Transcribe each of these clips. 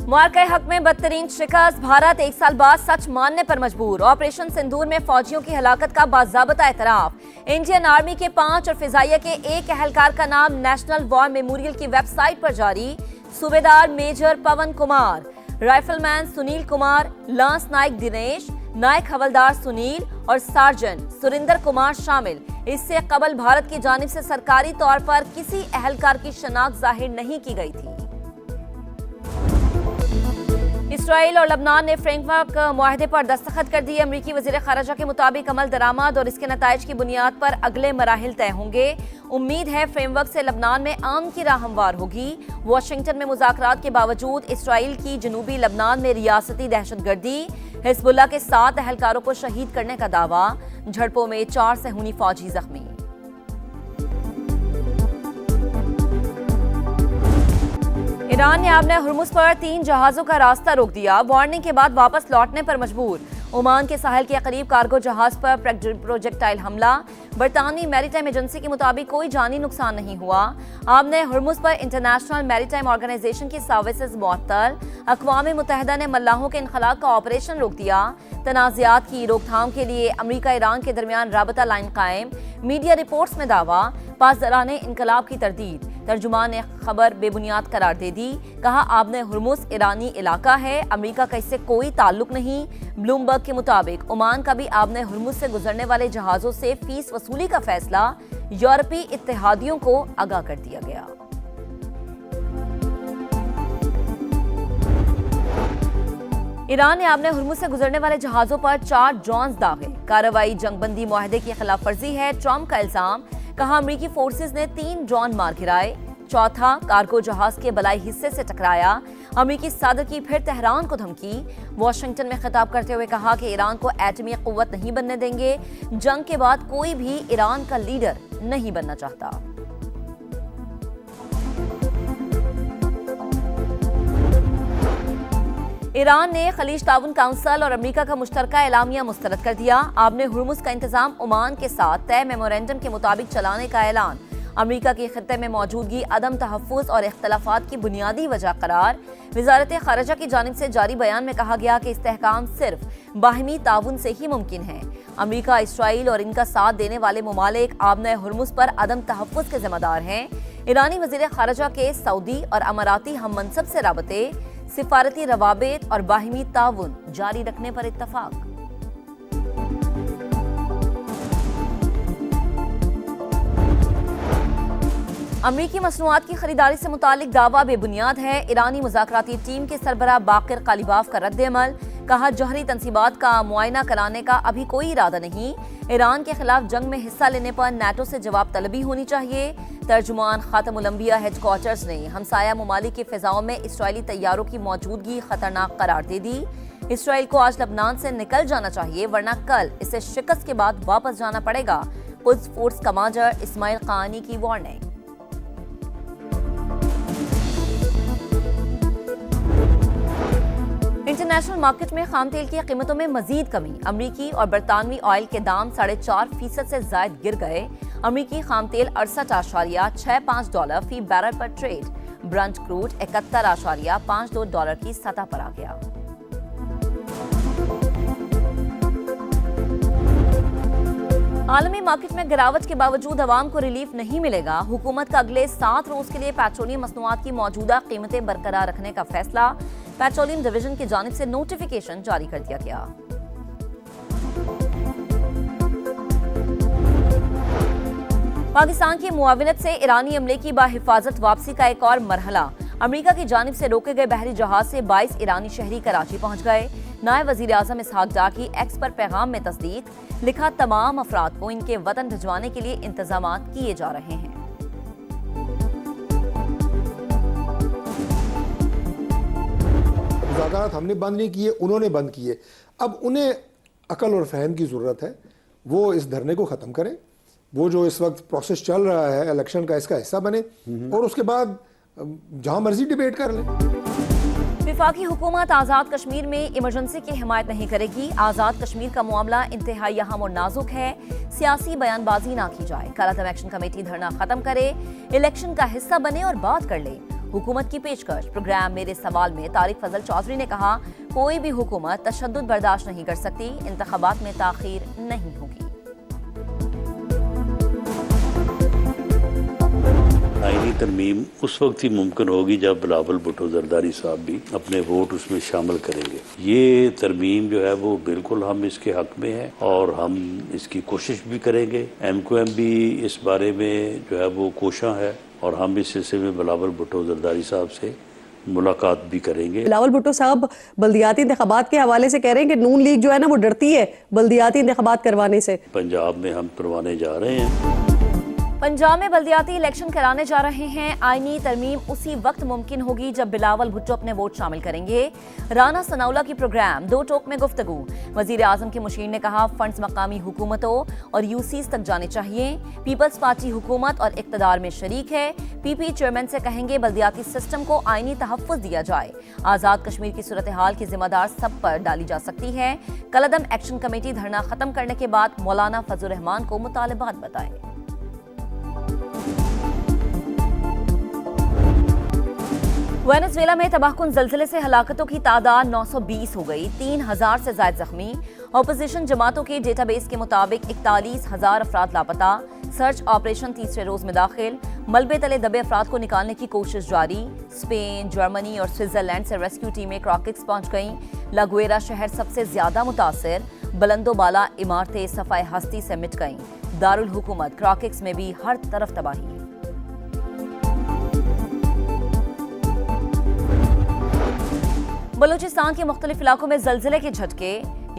मुआरके हक में बदतरीन शिकस्त, भारत एक साल बाद सच मानने पर मजबूर। ऑपरेशन सिंदूर में फौजियों की हलाकत का बाज़ाबता एतराफ। इंडियन आर्मी के 5 और फिजाइया के 1 एहलकार का नाम नेशनल वॉर मेमोरियल की वेबसाइट पर जारी। सूबेदार मेजर पवन कुमार, राइफलमैन सुनील कुमार, लांस नायक दिनेश, नायक हवलदार सुनील और सार्जेंट सुरिंदर कुमार शामिल। इससे कबल भारत की जानिब से सरकारी तौर पर किसी एहलकार की शनाख्त जाहिर नहीं की गई थी। इसराइल और लबनान ने फ्रेमवर्क मुआहदे पर दस्तखत कर दिए। अमरीकी वज़ीर ख़ारिजा के मुताबिक अमल दरामद और इसके नताइज की बुनियाद पर अगले मराहिल तय होंगे। उम्मीद है फ्रेमवर्क से लबनान में अमन की राह हमवार होगी। वाशिंगटन में मुज़ाकरात के बावजूद इसराइल की जनूबी लबनान में रियासती दहशतगर्दी, हिज़्बुल्लाह के 7 एहलकारों को शहीद करने का दावा। झड़पों में 4 सहूनी फौजी जख्मी। ईरान ने आबने हुर्मुज़ पर 3 जहाजों का रास्ता रोक दिया। वार्निंग के बाद वापस लौटने पर मजबूर। ओमान के साहिल के करीब कार्गो जहाज पर प्रोजेक्टाइल हमला। बरतानवी मैरीटाइम एजेंसी के मुताबिक कोई जानी नुकसान नहीं हुआ। आबने हुर्मुज़ पर इंटरनेशनल मैरीटाइम ऑर्गेनाइजेशन की सर्विसेज मुअत्तल। अक़वाम मुत्तहिदा ने मल्लाहों के इनखलाक का ऑपरेशन रोक दिया। तनाज़ात की रोकथाम के लिए अमरीका ईरान के दरमियान राबता लाइन कायम। मीडिया रिपोर्ट्स में दावा, पासदाराने इनकलाब की तरदीद। तर्जुमान ने खबर बेबुनियाद करार दे दी। कहा, आबने हुर्मुज़ ईरानी इलाका है, अमरीका का इससे कोई ताल्लुक नहीं। ब्लूमबर्ग के मुताबिक ओमान का भी आबने हुर्मुज़ से गुजरने वाले जहाजों से फीस वसूली का फैसला यूरोपीय इत्तेहादियों को आगाह कर दिया गया। ईरान ने आबने हुर्मुज़ से गुजरने वाले जहाजों पर 4 ड्रोन्स दागे। कार्रवाई जंगबंदी मुआहदे की खिलाफ वर्जी है, ट्रंप का इल्जाम। कहा, अमरीकी फोर्सेस ने 3 ड्रोन मार गिराए। चौथा कार्गो जहाज के बलाई हिस्से से टकराया। अमरीकी सदर की फिर तेहरान को धमकी। वाशिंगटन में खिताब करते हुए कहा कि ईरान को एटमी कुव्वत नहीं बनने देंगे। जंग के बाद कोई भी ईरान का लीडर नहीं बनना चाहता। ईरान ने खलीज ताउन काउंसिल और अमेरिका का मुश्तरका एलामिया मुस्तरद कर दिया। आबने हुर्मुज़ का इंतजाम ओमान के साथ तय मेमोरेंडम के मुताबिक चलाने का ऐलान। अमेरिका की खित्ते में मौजूदगी अदम तहफ़्फ़ुज़ और इख्तलाफात की बुनियादी वजह करार। वज़ारत ख़ारिजा की जानिब से जारी बयान में कहा गया कि इस्तेहकाम सिर्फ बाहिमी ताउन से ही मुमकिन है। अमेरिका, इसराइल और इनका साथ देने वाले ममालिक आबने हुर्मुज़ पर अदम तहफ़्फ़ुज़ के जिम्मेदार हैं। ईरानी वज़ीर ख़ारिजा के सऊदी और अमाराती हम मनसब से राबते, सिफारती रवाबित और बाहिमी ताउन जारी रखने पर इत्तफाक। अमरीकी मसनूआत की खरीदारी से मुतालिक दावा बेबुनियाद है। ईरानी मुज़ाकराती टीम के सरबराह बाकिर कालिबाफ का रद्द-ए-अमल। कहा, जौहरी तंसीबात का मुआयना कराने का अभी कोई इरादा नहीं। ईरान के खिलाफ जंग में हिस्सा लेने पर नाटो से जवाब तलबी होनी चाहिए। तर्जुमान खातमुल अंबिया हेडक्वार्टर्स ने हमसाया ममालिक की फिजाओं में इसराइली तैयारों की मौजूदगी खतरनाक करार दे दी। इसराइल को आज लबनान से निकल जाना चाहिए, वरना कल इसे शिकस्त के बाद वापस जाना पड़ेगा। कुद्स फोर्स कमांडर इस्माइल कानी की वार्निंग। इंटरनेशनल मार्केट में खाम तेल की कीमतों में मजीद कमी। अमरीकी और बरतानवी ऑयल के दाम 4.5% से जायद गिर गए। अमरीकी खाम तेल $68.65 फी बैरल पर ट्रेड। ब्रंट क्रूड $71.52 की सतह पर आ गया। आलमी मार्केट में गिरावट के बावजूद अवाम को रिलीफ नहीं मिलेगा। हुकूमत का अगले 7 रोज के लिए पेट्रोलियम मसनूआत की मौजूदा कीमतें बरकरार रखने का फैसला। पेट्रोलियम डिवीजन की जानिब से नोटिफिकेशन जारी कर दिया गया। पाकिस्तान की मुआविनत से ईरानी अमले की बाहिफाजत वापसी का एक और मरहला। अमेरिका की जानिब से रोके गए बहरी जहाज से 22 ईरानी शहरी कराची पहुंच गए। नायब वजीर आजम इसहाक डार की एक्स पर पैगाम में तस्दीक। लिखा, तमाम अफराद को इनके वतन भिजवाने के लिए इंतजाम किए जा रहे हैं। मुज़ाकरात हमने बंद नहीं किए, उन्होंने बंद किए। अब उन्हें अकल और फहम की ज़रूरत है। वो इस धरने को ख़त्म करें। वो जो इस वक्त प्रोसेस चल रहा है इलेक्शन का, इसका हिस्सा बने और उसके बाद जहां मर्जी डिबेट कर लें। वफाकी हुकूमत आज़ाद कश्मीर में इमरजेंसी की हिमायत नहीं करेगी। आज़ाद कश्मीर का मामला इंतहाई अहम और नाजुक है। सियासी बयानबाजी ना की जाए। कालादम एक्शन कमेटी धरना खत्म करे, इलेक्शन का हिस्सा बने और बात कर ले। हुकूमत की पेशकश। प्रोग्राम मेरे सवाल में तारिक फजल चौधरी ने कहा, कोई भी हुकूमत तशद्दुद बर्दाश्त नहीं कर सकती, इंतखाबात में ताखीर नहीं होगी। आईनी तरमीम उस वक्त ही मुमकिन होगी जब बिलावल भुट्टो जरदारी साहब भी अपने वोट उसमें शामिल करेंगे। ये तरमीम जो है वो बिल्कुल हम इसके हक में है और हम इसकी कोशिश भी करेंगे। MQM भी इस बारे में जो है वो कोशां है और हम इस सिलसिले में बिलावल भुट्टो जरदारी साहब से मुलाकात भी करेंगे। बिलावल भुट्टो साहब बल्दियाती इंतखाबात के हवाले से कह रहे हैं कि नून लीग जो है ना वो डरती है बल्दियाती इंतखाबात करवाने से। पंजाब में हम करवाने जा रहे हैं। पंजाब में बल्दियाती इलेक्शन कराने जा रहे हैं। आईनी तरमीम उसी वक्त मुमकिन होगी जब बिलावल भुट्टो अपने वोट शामिल करेंगे। राना सनाउल्लाह की प्रोग्राम दो टोक में गुफ्तगू। वजीर आजम के मुशीर ने कहा, फंड्स मकामी हुकूमतों और यूसीज तक जाने चाहिए। पीपल्स पार्टी हुकूमत और इक्तदार में शरीक है। PP चेयरमैन से कहेंगे बल्दियाती सिस्टम को आईनी तहफ़्फ़ुज़ दिया जाए। आज़ाद कश्मीर की सूरत हाल की जिम्मेदार सब पर डाली जा सकती है। कलअदम एक्शन कमेटी धरना खत्म करने के बाद मौलाना फजल रहमान को मुतालबात बताए। वेनेजुएला में तबाहकुन ज़लज़ले से हलाकतों की तादाद 920 हो गई, 3000 से ज़ायद जख्मी। ऑपोजिशन जमातों के डेटाबेस के मुताबिक 41,000 अफराद लापता। सर्च ऑपरेशन तीसरे रोज में दाखिल। मलबे तले दबे अफराद को निकालने की कोशिश जारी। स्पेन, जर्मनी और स्विट्जरलैंड से रेस्क्यू टीमें क्रॉकिक्स पहुंच गईं। लागुएरा शहर सबसे ज्यादा मुतासिर। बुलंदोबाला इमारतें सफाए हस्ती से मिट गईं। दारुल हुकूमत क्रॉकिक्स में भी हर तरफ तबाही। बलूचिस्तान के मुख्तलिफ इलाकों में जलजिले के झटके।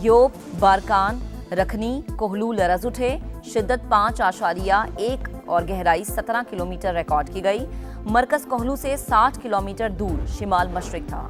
योब, बारकान, रखनी, कोहलू लरज उठे। शिद्दत 5.1 और गहराई 17 किलोमीटर रिकॉर्ड की गई। मरकज कोहलू से 60 किलोमीटर दूर शिमाल मशरिक था।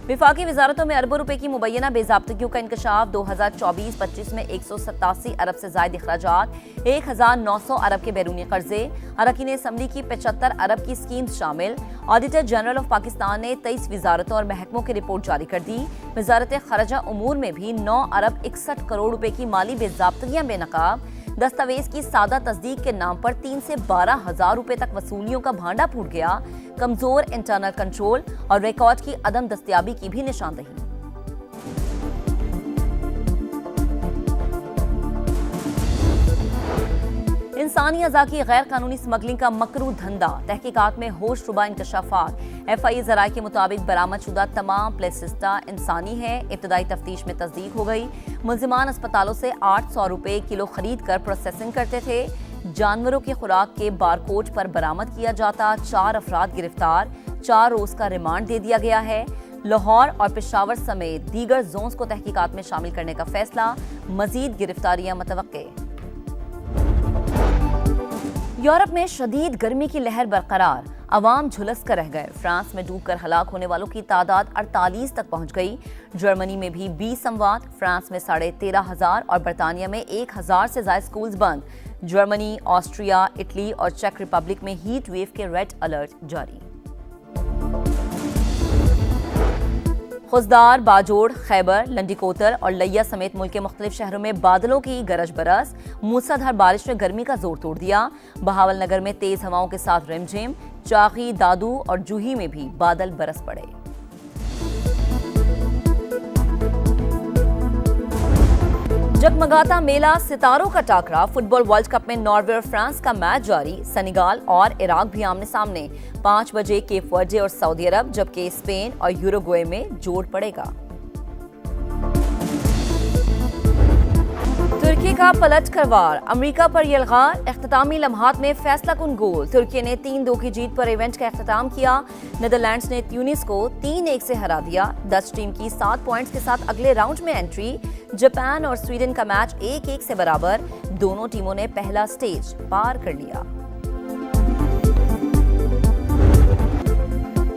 विफाकी वजारतों में अरबों रुपए की मुबैना बेज़ाब्तगियों का इंकशाफ। 2024-25 में 187 अरब से ज़ायद अखराजात, 1900 अरब के बैरूनी कर्जे। अरकान असम्बली की 75 अरब की स्कीम्स शामिल। ऑडिटर जनरल ऑफ पाकिस्तान ने 23 वजारतों और महकमों की रिपोर्ट जारी कर दी। वजारत खरजा उमूर में भी 9 अरब 61 करोड़ रुपए की माली बेज़ाब्तगियां बेनकाब। दस्तावेज की सादा तस्दीक के नाम पर 3 से 12,000 रुपए तक वसूलियों का भांडा फूट गया। कमजोर इंटरनल कंट्रोल और रिकॉर्ड की अदम दस्तयाबी की भी निशानदही। इंसानी अज़ा की गैर कानूनी स्मगलिंग का मकरू धंधा। तहकीकात में होश रुबा इंकशाफात। FI ज़राए के मुताबिक बरामदशुदा तमाम प्लेसिस्टा इंसानी है। इब्तदाई तफ्तीश में तस्दीक हो गई। मुल्जिमान अस्पतालों से 800 रुपए किलो खरीद कर प्रोसेसिंग करते थे। जानवरों की खुराक के बारकोड पर बरामद किया जाता। 4 अफराद गिरफ्तार। 4 रोज का रिमांड दे दिया गया है। लाहौर और पेशावर समेत दीगर जोन्स को तहकीकात में शामिल करने का फैसला। मजीद गिरफ्तारियां मुतवक्के। यूरोप में शदीद गर्मी की लहर बरकरार। अवाम झुलस कर रह गए। फ्रांस में डूबकर हलाक होने वालों की तादाद 48 तक पहुंच गई। जर्मनी में भी 20 अमवात। फ्रांस में 13,500 और बरतानिया में 1,000 से ज्यादा स्कूल्स बंद। जर्मनी, ऑस्ट्रिया, इटली और चेक रिपब्लिक में हीट वेव के रेड अलर्ट जारी। खुजदार, बाजोड़, खैबर, लंडीकोतर और लैया समेत मुल्क के मुख्तलिफ शहरों में बादलों की गरज बरस। मूसलाधार बारिश ने गर्मी का जोर तोड़ दिया। बहावल नगर में तेज हवाओं के साथ रिमझिम। चाकी, दादू और जूही में भी बादल बरस पड़े। जगमगाता मेला, सितारों का टाकरा। फुटबॉल वर्ल्ड कप में नॉर्वे और फ्रांस का मैच जारी। सेनेगाल और इराक भी आमने सामने। 5 बजे केप वर्डे और सऊदी अरब, जबकि स्पेन और यूरुग्वे में जोड़ पड़ेगा। तुर्की का पलट कर वार। अमेरिका पर यलगार। इख्तितामी लम्हात में फैसला कुन गोल। तुर्की ने 3-2 की जीत पर इवेंट का इख्तिताम किया। नीदरलैंड्स ने ट्यूनिस को 3-1 से हरा दिया। डच टीम की 7 पॉइंट्स के साथ अगले राउंड में एंट्री। जापान और स्वीडन का मैच 1-1 से बराबर। दोनों टीमों ने पहला स्टेज पार कर लिया।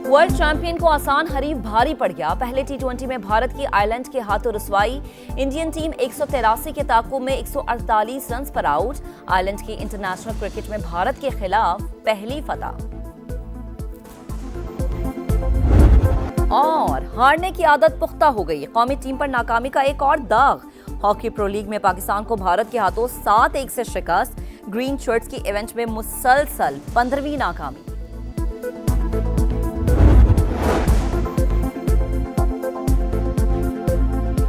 वर्ल्ड चैंपियन को आसान हरीफ भारी पड़ गया। पहले T20 में भारत की आयरलैंड के हाथों रसवाई। इंडियन टीम 183 के ताकुब में 148 रन पर आउट। आयरलैंड की इंटरनेशनल क्रिकेट में भारत के खिलाफ पहली फतह। और हारने की आदत पुख्ता हो गई। कौमी टीम पर नाकामी का एक और दाग। हॉकी प्रो लीग में पाकिस्तान को भारत के हाथों 7-1 से शिकस्त। ग्रीन शर्ट्स की इवेंट में मुसलसल 15वीं नाकामी।